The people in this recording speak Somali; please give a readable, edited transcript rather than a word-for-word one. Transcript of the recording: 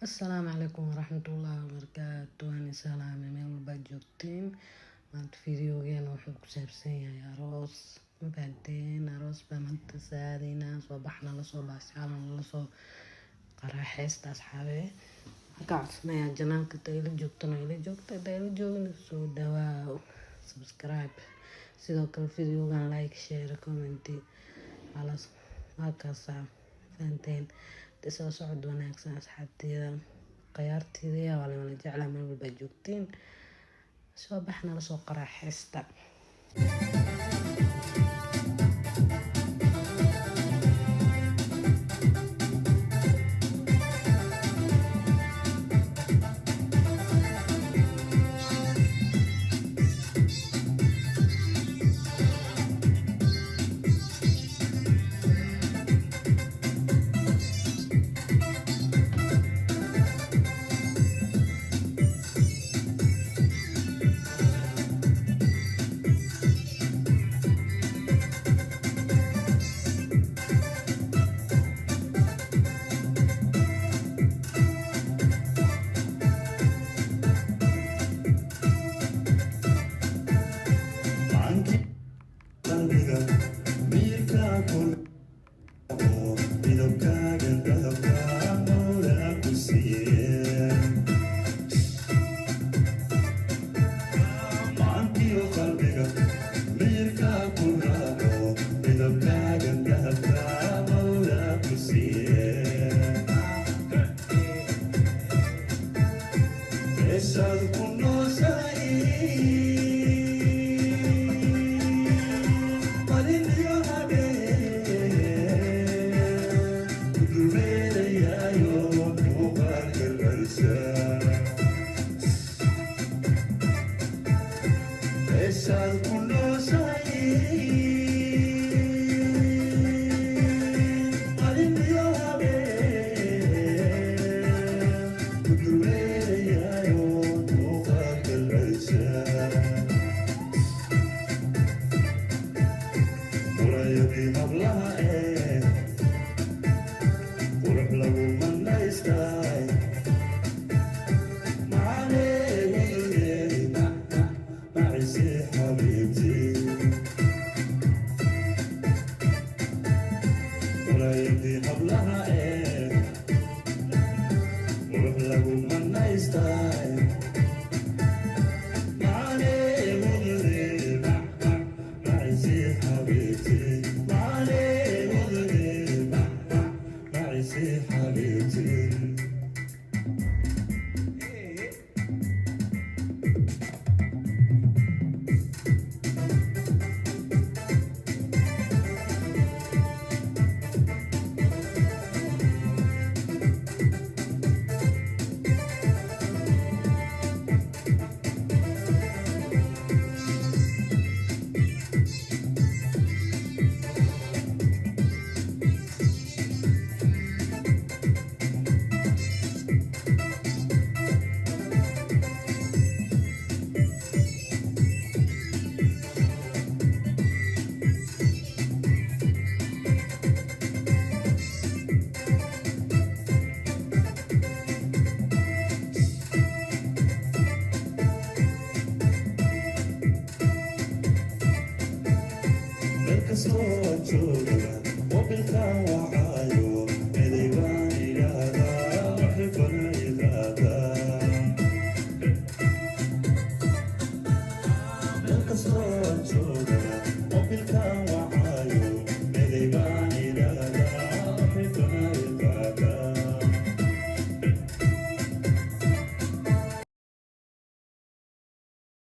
Asalaamu calaykum waraxmatullaahi wabarakaatu. Waan salaamay meel walbaad joogtiin. Maanta videogeena wuxuu ku saabsan yahay aroos. Mabaadeen aroos baa maanta saadeynaa soo baxna lasoo baascaalan lasoo qaraaxeysta asxaabe. Markaa codsanaya janaalka tayla joogtana ila joogta tayla joogna soo dhawaaw subscribe. Sidoo kale videogan like share comment alas markaasa faanteen soo socod wanaagsan asxaabteeda qayaarteeda waa la jeclaa meel walba joogtiin soo baxna la soo qaraaxeysta Good